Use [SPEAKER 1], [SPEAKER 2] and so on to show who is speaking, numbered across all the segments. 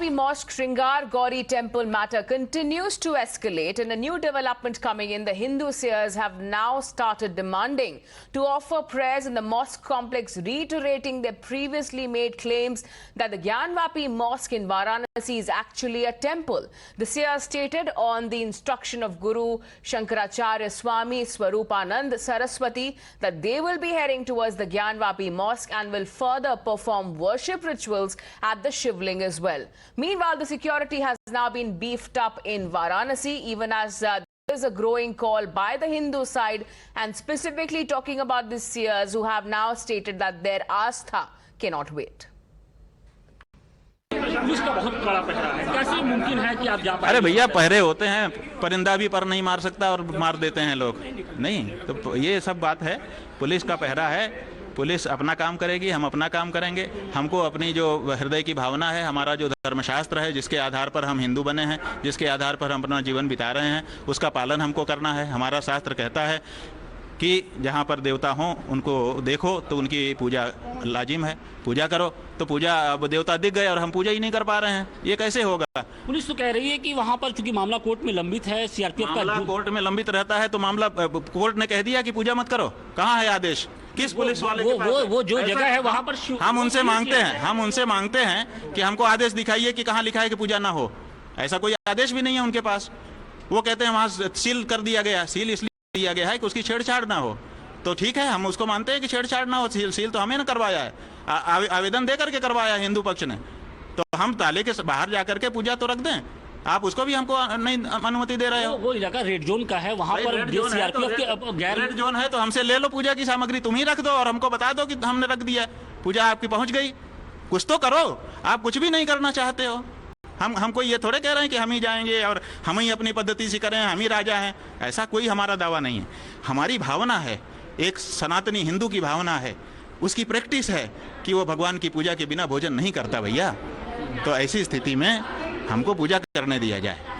[SPEAKER 1] Gyanvapi Mosque Shringar Gauri Temple matter continues to escalate, and a new development coming in. The Hindu seers have now started demanding to offer prayers in the mosque complex, reiterating their previously made claims that the Gyanvapi Mosque in Varanasi is actually a temple. The seers stated on the instruction of Guru Shankaracharya Swami Swarupanand Saraswati that they will be heading towards the Gyanvapi Mosque and will further perform worship rituals at the Shivling as well. Meanwhile, the security has now been beefed up in Varanasi, even as there is a growing call by the Hindu side, and specifically talking about the seers who have now stated that their Aastha cannot wait.
[SPEAKER 2] Police का बहुत बड़ा पहरा है, कैसे मुमकिन है कि आप जा पाए?
[SPEAKER 3] अरे भैया, पहरे होते हैं, परिंदा भी पर नहीं मार सकता और मार देते हैं लोग। नहीं, तो ये सब बात है, पुलिस का पहरा है, पुलिस अपना काम करेगी, हम अपना काम करेंगे। हमको अपनी जो हृदय की भावना है, हमारा जो धर्मशास्त्र है, जिसके आधार पर हम हिंदू बने हैं, जिसके आधार पर हम अपना जीवन बिता रहे हैं, उसका पालन हमको करना है। हमारा शास्त्र कहता है कि जहाँ पर देवता हों उनको देखो तो उनकी पूजा लाजिम है, पूजा करो। तो पूजा, अब देवता दिख गए और हम पूजा ही नहीं कर पा रहे हैं, ये कैसे होगा?
[SPEAKER 2] पुलिस तो कह रही है कि वहाँ पर चूंकि मामला कोर्ट में लंबित है, सीआरपीएफ का
[SPEAKER 3] मामला कोर्ट में लंबित रहता है तो मामला कोर्ट ने कह दिया कि पूजा मत करो। कहाँ है आदेश? किस पुलिस वाले के पास?
[SPEAKER 2] वो जो जगह है वहाँ पर
[SPEAKER 3] हम उनसे मांगते हैं कि हमको आदेश दिखाइए कि कहाँ लिखा है कि पूजा ना हो। ऐसा कोई आदेश भी नहीं है उनके पास। वो कहते हैं वहाँ सील कर दिया गया, सील इसलिए दिया गया है कि उसकी छेड़छाड़ ना हो। तो ठीक है, हम उसको मानते हैं कि छेड़छाड़ ना हो। सील तो हमें ना करवाया है, आवेदन दे करके करवाया हिंदू पक्ष ने। तो हम ताले के बाहर जाकर के पूजा तो रख दें, आप उसको भी हमको नहीं अनुमति दे रहे हो।
[SPEAKER 2] वो इलाका रेड जोन का है, वहाँ पर
[SPEAKER 3] रेड जोन है तो हमसे ले लो पूजा की सामग्री, तुम ही रख दो और हमको बता दो कि हमने रख दिया, पूजा आपकी पहुंच गई। कुछ तो करो, आप कुछ भी नहीं करना चाहते हो। हमको ये थोड़े कह रहे हैं कि हम ही जाएंगे और हम ही अपनी पद्धति से करें, हम ही राजा हैं। ऐसा कोई हमारा दावा नहीं है। हमारी भावना है, एक सनातनी हिंदू की भावना है, उसकी प्रैक्टिस है कि वो भगवान की पूजा के बिना भोजन नहीं करता भैया। तो ऐसी स्थिति में हमको पूजा करने दिया जाए।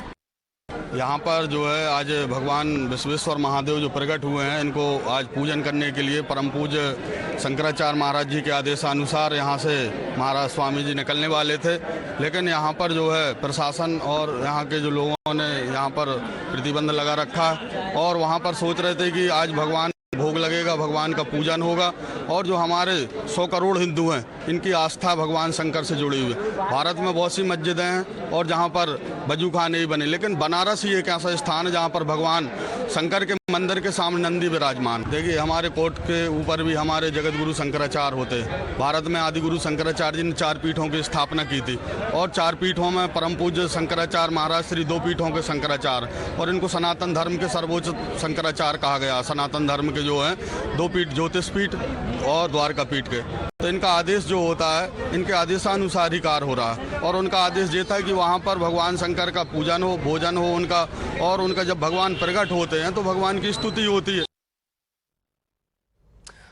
[SPEAKER 4] यहाँ पर जो है आज भगवान विश्वेश्वर महादेव जो प्रकट हुए हैं, इनको आज पूजन करने के लिए परम पूज्य शंकराचार्य महाराज जी के आदेशानुसार यहाँ से महाराज स्वामी जी निकलने वाले थे। लेकिन यहाँ पर जो है प्रशासन और यहाँ के जो लोगों ने यहाँ पर प्रतिबंध लगा रखा है और वहाँ पर सोच रहे थे कि आज भगवान भोग लगेगा, भगवान का पूजन होगा। और जो हमारे 100 करोड़ हिंदू हैं, इनकी आस्था भगवान शंकर से जुड़ी हुई है। भारत में बहुत सी मस्जिदें हैं और जहाँ पर वजू खाने ही बने, लेकिन बनारस ही एक ऐसा स्थान है जहाँ पर भगवान शंकर के मंदिर के सामने नंदी विराजमान। देखिए, हमारे कोर्ट के ऊपर भी हमारे जगत गुरु शंकराचार्य होते हैं। भारत में आदि गुरु शंकराचार्य जी ने 4 पीठों की स्थापना की थी और 4 पीठों में परम पूज्य शंकराचार्य महाराज श्री 2 पीठों के शंकराचार्य, और इनको सनातन धर्म के सर्वोच्च शंकराचार्य कहा गया। सनातन धर्म के जो है 2 पीठ, ज्योतिष पीठ और द्वारका पीठ के। तो इनका आदेश जो होता है, इनके आदेशानुसार ही कार्य हो रहा है और उनका आदेश ये था कि वहाँ पर भगवान शंकर का पूजन हो, भोजन हो उनका, और उनका जब भगवान प्रकट होते हैं तो भगवान की स्तुति होती है।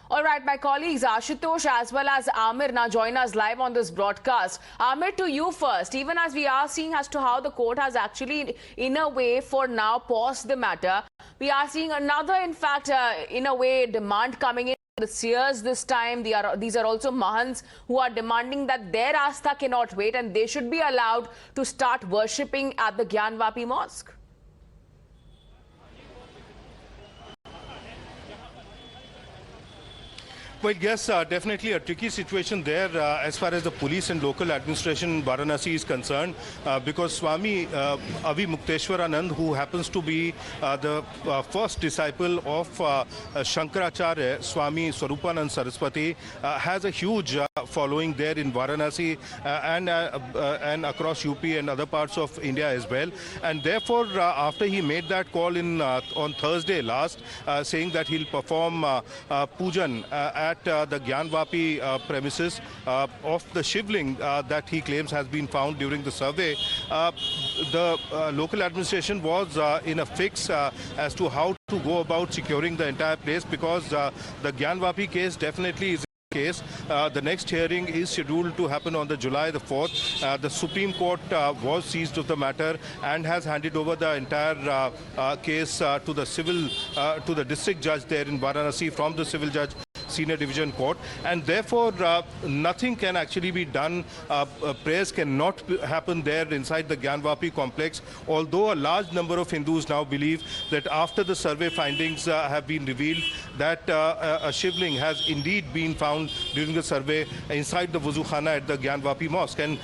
[SPEAKER 1] All right, my colleagues Ashutosh as well as Amir now join us live on this broadcast. Amir, to you first, even as we are seeing as to how the court has actually, in a way, for now paused the matter, we are seeing another, in fact, in a way, demand coming in. The seers this time, these are also Mahants who are demanding that their Astha cannot wait and they should be allowed to start worshipping at the Gyanvapi Mosque.
[SPEAKER 5] Well, yes, definitely a tricky situation there as far as the police and local administration in Varanasi is concerned, because Swami Avi Mukteshwaranand, who happens to be the first disciple of Shankaracharya Swami Swarupanand Saraswati, has a huge following there in Varanasi and across UP and other parts of India as well. And therefore, after he made that call on Thursday last, saying that he'll perform pujan at the Gyanvapi premises of the Shivling that he claims has been found during the survey, the local administration was in a fix as to how to go about securing the entire place, because the Gyanvapi case definitely is case. The next hearing is scheduled to happen on the July the 4th. The Supreme Court was seized of the matter and has handed over the entire case to the district judge there in Varanasi from the civil judge Senior Division Court, and therefore nothing can actually be done. Prayers cannot happen there inside the Gyanvapi complex, although a large number of Hindus now believe that after the survey findings have been revealed that a shivling has indeed been found during the survey inside the wuzu khana at the Gyanvapi mosque, and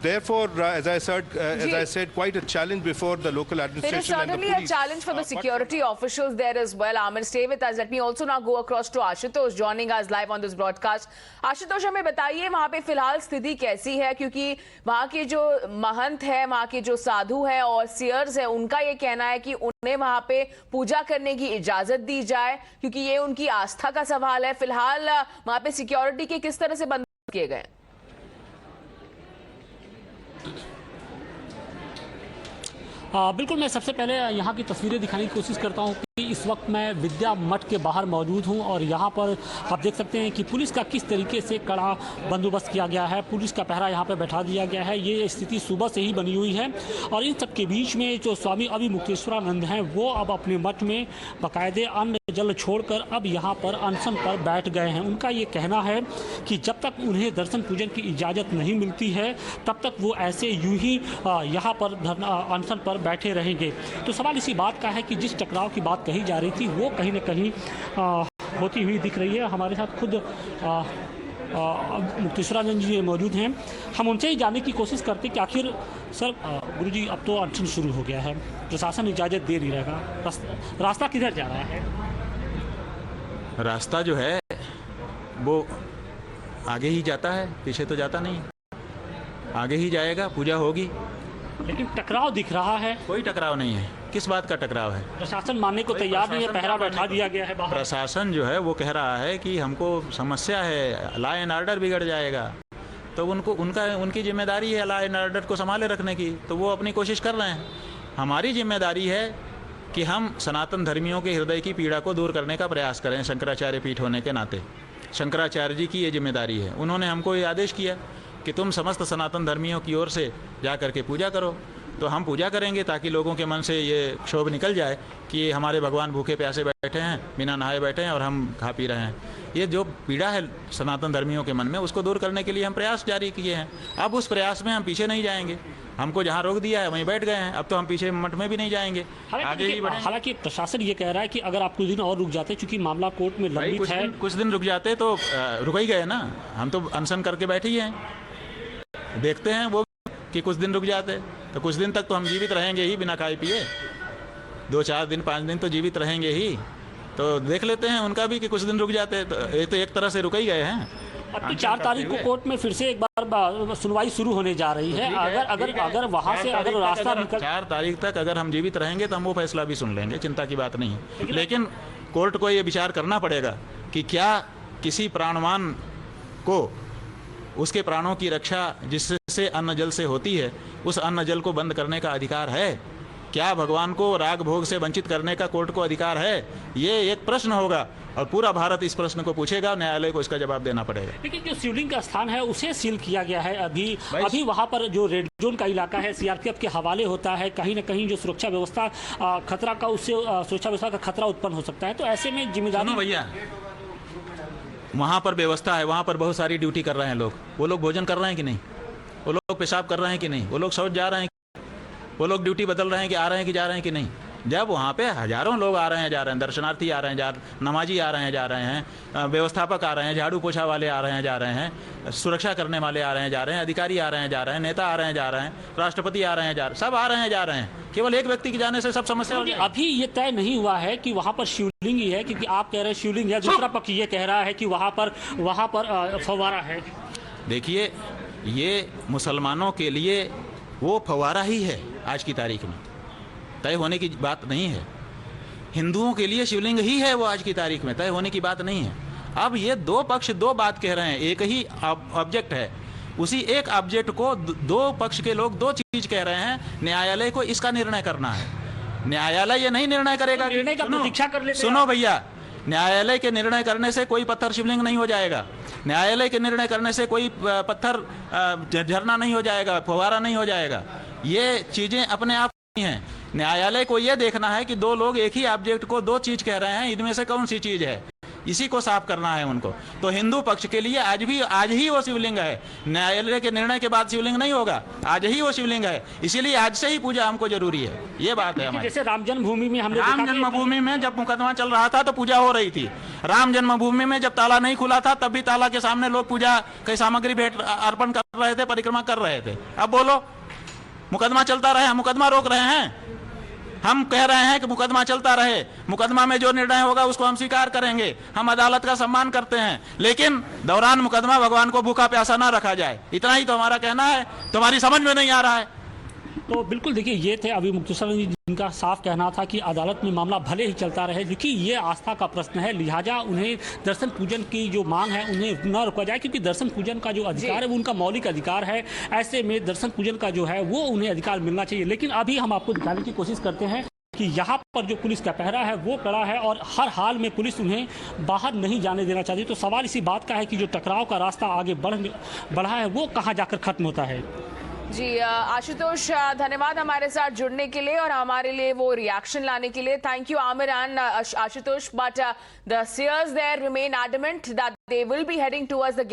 [SPEAKER 5] therefore, as I said, quite a challenge before the local administration.
[SPEAKER 1] It is certainly a challenge for the security officials there as well. Aman, stay with us. Let me also now go across to Ashutosh, joining us live on this broadcast. Ashutosh, हमें बताइए वहाँ पे फिलहाल स्थिति कैसी है, क्योंकि वहाँ के जो महंत है, वहाँ के जो साधु हैं और सियर्स हैं, उनका ये कहना है कि उन्हें वहाँ पे पूजा करने की इजाजत दी जाए, क्योंकि ये उनकी आस्था का सवाल है. फिलहाल वहाँ पे सिक्योरिटी के किस तरह से बंदोबस्त किए गए?
[SPEAKER 2] बिल्कुल, मैं सबसे पहले यहाँ की तस्वीरें दिखाने की कोशिश करता हूँ कि इस वक्त मैं विद्या मठ के बाहर मौजूद हूँ और यहाँ पर आप देख सकते हैं कि पुलिस का किस तरीके से कड़ा बंदोबस्त किया गया है, पुलिस का पहरा यहाँ पर बैठा दिया गया है. ये स्थिति सुबह से ही बनी हुई है और इन सब के बीच में जो स्वामी अभिमुक्तेश्वरानंद हैं वो अब अपने मठ में बाकायदे अन्न जल छोड़कर अब यहाँ पर अनशन पर बैठ गए हैं. उनका ये कहना है कि जब तक उन्हें दर्शन पूजन की इजाज़त नहीं मिलती है तब तक वो ऐसे यूं ही यहाँ पर अनशन पर बैठे रहेंगे. तो सवाल इसी बात का है कि जिस टकराव की बात कही जा रही थी वो कहीं ना कहीं होती हुई दिख रही है. हमारे साथ खुद मुक्तेश्वरानंद जी मौजूद हैं. हम उनसे ही जानने की कोशिश करते कि आखिर सर, गुरुजी अब तो अनशन शुरू हो गया है, प्रशासन इजाज़त दे नहीं रहेगा, रास्ता किधर जा रहा है?
[SPEAKER 3] रास्ता जो है वो आगे ही जाता है, पीछे तो जाता नहीं. आगे ही जाएगा, पूजा होगी.
[SPEAKER 2] लेकिन टकराव दिख रहा है.
[SPEAKER 3] कोई टकराव नहीं है. किस बात का टकराव है?
[SPEAKER 2] प्रशासन मानने को तैयार नहीं है, पहरा बैठा दिया गया है बाहर.
[SPEAKER 3] प्रशासन जो है वो कह रहा है कि हमको समस्या है, लॉ एंड ऑर्डर बिगड़ जाएगा. तो उनकी जिम्मेदारी है लॉ एंड ऑर्डर को संभाले रखने की, तो वो अपनी कोशिश कर रहे हैं. हमारी जिम्मेदारी है कि हम सनातन धर्मियों के हृदय की पीड़ा को दूर करने का प्रयास करें. शंकराचार्य पीठ होने के नाते शंकराचार्य जी की ये जिम्मेदारी है. उन्होंने हमको ये आदेश किया कि तुम समस्त सनातन धर्मियों की ओर से जा कर के पूजा करो. तो हम पूजा करेंगे ताकि लोगों के मन से ये क्षोभ निकल जाए कि हमारे भगवान भूखे प्यासे बैठे हैं, बिना नहाए बैठे हैं और हम खा पी रहे हैं. ये जो पीड़ा है सनातन धर्मियों के मन में, उसको दूर करने के लिए हम प्रयास जारी किए हैं. अब उस प्रयास में हम पीछे नहीं जाएंगे. हमको जहाँ रोक दिया है वहीं बैठ गए हैं. अब तो हम पीछे मठ में भी नहीं जाएंगे, आगे ही बढ़ेंगे.
[SPEAKER 2] हालांकि प्रशासन ये कह रहा है कि अगर आप कुछ दिन और रुक जाते, क्योंकि मामला कोर्ट में लंबित है.
[SPEAKER 3] कुछ दिन रुक जाते तो रुक ही गए ना. हम तो अनशन करके बैठे ही हैं. देखते हैं वो कि कुछ दिन रुक जाते तो कुछ दिन तक तो हम जीवित रहेंगे ही बिना खाए पिए. 2-4 दिन 5 दिन तो जीवित रहेंगे ही. तो देख लेते हैं उनका भी कि कुछ दिन रुक जाते. तो ये तो एक तरह से रुक ही गए हैं.
[SPEAKER 2] अब तो 4 तारीख को कोर्ट में फिर से एक बार सुनवाई शुरू होने जा रही है. अगर वहाँ से अगर रास्ता निकल
[SPEAKER 3] 4 तारीख तक अगर हम जीवित रहेंगे तो हम वो फैसला भी सुन लेंगे. चिंता की बात नहीं है. लेकिन कोर्ट को ये विचार करना पड़ेगा कि क्या किसी प्राणवान को उसके प्राणों की रक्षा जिससे अन्न जल से होती है, उस अन्न जल को बंद करने का अधिकार है? क्या भगवान को राग भोग से वंचित करने का कोर्ट को अधिकार है? ये एक प्रश्न होगा और पूरा भारत इस प्रश्न को पूछेगा. न्यायालय को इसका जवाब देना पड़ेगा.
[SPEAKER 2] लेकिन जो शिवलिंग का स्थान है उसे सील किया गया है. अभी वहाँ पर जो रेड जोन का इलाका है सीआरपीएफ के हवाले होता है. कहीं ना कहीं जो सुरक्षा व्यवस्था खतरा का, उससे सुरक्षा व्यवस्था का खतरा उत्पन्न हो सकता है. तो ऐसे में जिम्मेदारी
[SPEAKER 3] भैया, वहाँ पर व्यवस्था है, वहाँ पर बहुत सारी ड्यूटी कर रहे हैं लोग. वो लोग भोजन कर रहे हैं कि नहीं? वो लोग पेशाब कर रहे हैं कि नहीं? वो लोग शौच जा रहे हैं? वो लोग ड्यूटी बदल रहे हैं कि आ रहे हैं कि जा रहे हैं कि नहीं? जब वहाँ पे हजारों लोग आ रहे हैं, जा रहे हैं, दर्शनार्थी आ रहे हैं, नमाजी आ रहे हैं, जा रहे हैं, व्यवस्थापक आ रहे हैं, झाड़ू पोछा वाले आ रहे हैं, जा रहे हैं, सुरक्षा करने वाले आ रहे हैं, जा रहे हैं, अधिकारी आ रहे हैं, जा रहे हैं, नेता आ रहे हैं, जा रहे हैं, राष्ट्रपति आ रहे हैं, जा रहे हैं, सब आ रहे हैं, जा रहे हैं. केवल एक व्यक्ति के जाने से सब समस्या हो जाएगी.
[SPEAKER 2] अभी ये तय नहीं हुआ है कि वहाँ पर शिवलिंग ही है, क्योंकि आप कह रहे हैं शिवलिंग है, दूसरा पक्ष ये कह रहा है कि वहाँ पर फव्वारा है.
[SPEAKER 3] देखिए, ये मुसलमानों के लिए वो फव्वारा ही है. आज की तारीख में तय होने की बात नहीं है. हिंदुओं के लिए शिवलिंग ही है वो. आज की तारीख में तय होने की बात नहीं है. अब ये दो पक्ष दो बात कह रहे हैं. एक ही ऑब्जेक्ट है. उसी एक ऑब्जेक्ट को दो पक्ष के लोग दो चीज कह रहे हैं. न्यायालय को इसका निर्णय करना है. न्यायालय ये नहीं निर्णय करेगा.
[SPEAKER 2] निर्णय का प्रतीक्षा कर लेते हैं.
[SPEAKER 3] सुनो भैया, न्यायालय के निर्णय करने से कोई पत्थर शिवलिंग नहीं हो जाएगा. न्यायालय के निर्णय करने से कोई पत्थर झरना नहीं हो जाएगा, फव्वारा नहीं हो जाएगा. ये चीजें अपने आप नहीं हैं. न्यायालय को यह देखना है कि दो लोग एक ही ऑब्जेक्ट को दो चीज कह रहे हैं, इनमें से कौन सी चीज है. इसी को साफ करना है उनको। तो हिंदू पक्ष के लिए आज ही वो शिवलिंग है, न्यायालय के निर्णय के बाद शिवलिंग नहीं होगा, आज ही वो शिवलिंग है, इसीलिए आज से ही पूजा हमको जरूरी है, ये बात है हमारी।
[SPEAKER 2] जैसे राम जन्मभूमि में हमने
[SPEAKER 3] राम जन्मभूमि में जब मुकदमा चल रहा था तो पूजा हो रही थी, राम जन्मभूमि में जब ताला नहीं खुला था तब भी ताला के सामने लोग पूजा की सामग्री भेंट अर्पण कर रहे थे, परिक्रमा कर रहे थे। अब बोलो मुकदमा चलता रहे, हम मुकदमा रोक रहे हैं? हम कह रहे हैं कि मुकदमा चलता रहे, मुकदमा में जो निर्णय होगा उसको हम स्वीकार करेंगे, हम अदालत का सम्मान करते हैं, लेकिन दौरान मुकदमा भगवान को भूखा प्यासा ना रखा जाए, इतना ही तो हमारा कहना है। तुम्हारी समझ में नहीं आ रहा है?
[SPEAKER 2] तो बिल्कुल देखिए, ये थे अभी मुक्तेश्वर जी जिनका साफ कहना था कि अदालत में मामला भले ही चलता रहे, क्योंकि ये आस्था का प्रश्न है, लिहाजा उन्हें दर्शन पूजन की जो मांग है उन्हें न रोका जाए, क्योंकि दर्शन पूजन का जो अधिकार है वो उनका मौलिक अधिकार है। ऐसे में दर्शन पूजन का जो है वो उन्हें अधिकार मिलना चाहिए। लेकिन अभी हम आपको दिखाने की कोशिश करते हैं कि यहाँ पर जो पुलिस का पहरा है वो कड़ा है और हर हाल में पुलिस उन्हें बाहर नहीं जाने देना चाहती। तो सवाल इसी बात का है कि जो टकराव का रास्ता आगे बढ़ा है वो कहाँ जाकर खत्म होता है।
[SPEAKER 1] जी आशुतोष, धन्यवाद हमारे साथ जुड़ने के लिए और हमारे लिए वो रिएक्शन लाने के लिए। Thank you Aamir and Ashutosh, but the seers there remain adamant that they will be heading towards the